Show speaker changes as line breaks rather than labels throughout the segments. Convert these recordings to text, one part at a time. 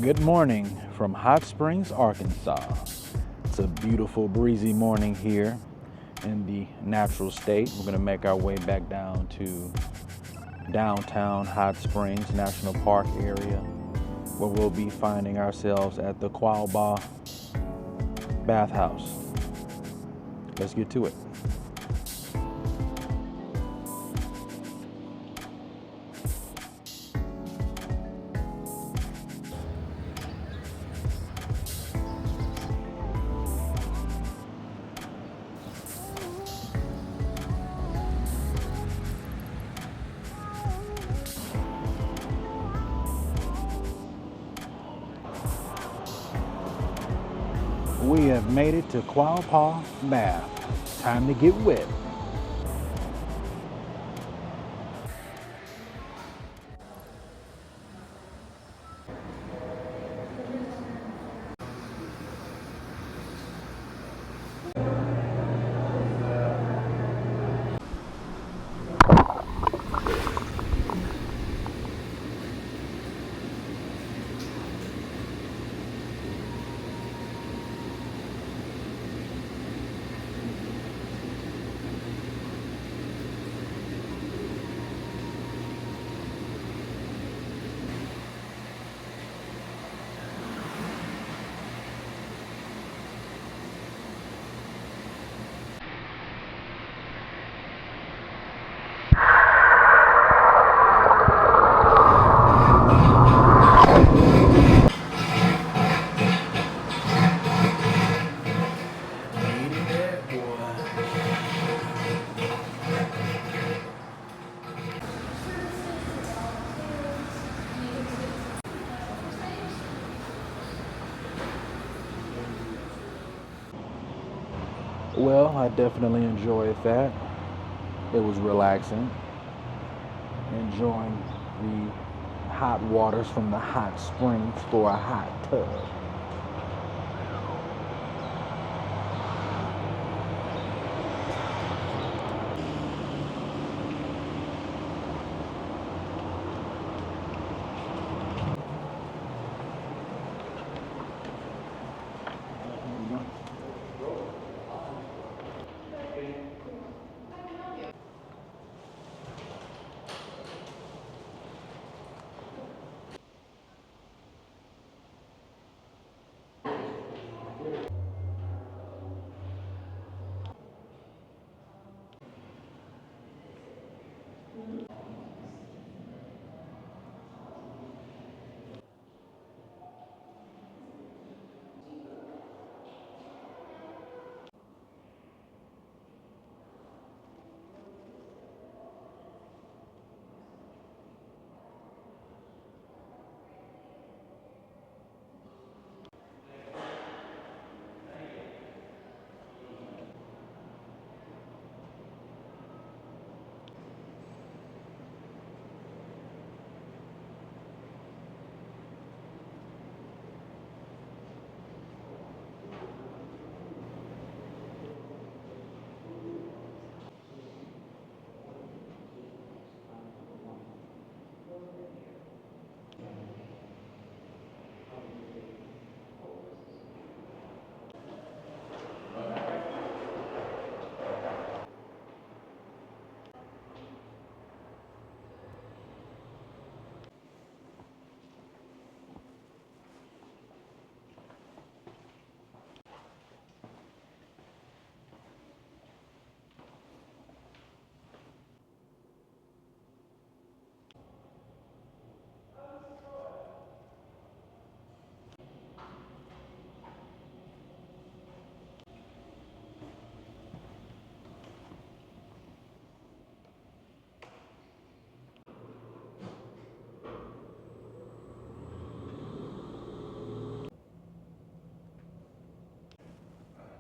Good morning from Hot Springs, Arkansas. It's a beautiful breezy morning here in the natural state. We're going to make our way back down to downtown Hot Springs National Park area, where we'll be finding ourselves at the Quapaw Bathhouse. Let's get to it. We have made it to Quapaw Baths. Time to get wet. Well, I definitely enjoyed that. It was relaxing, enjoying the hot waters from the hot springs for a hot tub.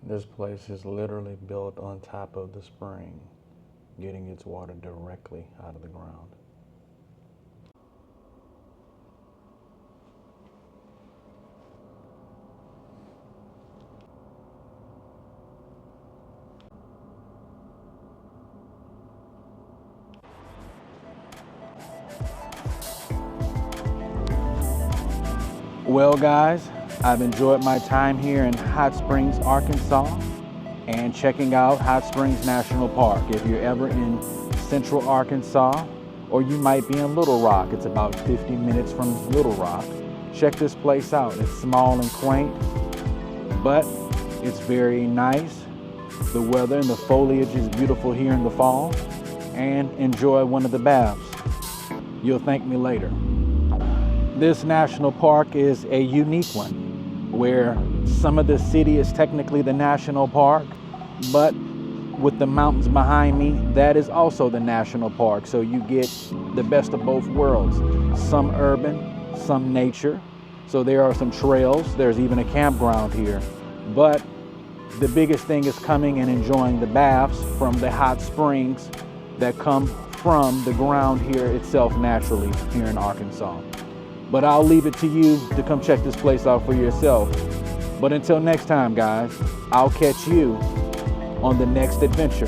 This place is literally built on top of the spring, getting its water directly out of the ground. Well, guys, I've enjoyed my time here in Hot Springs, Arkansas, and checking out Hot Springs National Park. If you're ever in Central Arkansas, or you might be in Little Rock, it's about 50 minutes from Little Rock. Check this place out. It's small and quaint, but it's very nice. The weather and the foliage is beautiful here in the fall, and enjoy one of the baths. You'll thank me later. This national park is a unique one, where some of the city is technically the national park, but with the mountains behind me, that is also the national park. So you get the best of both worlds. Some urban, some nature. So there are some trails. There's even a campground here. But the biggest thing is coming and enjoying the baths from the hot springs that come from the ground here itself naturally here in Arkansas. But I'll leave it to you to come check this place out for yourself. But until next time, guys, I'll catch you on the next adventure.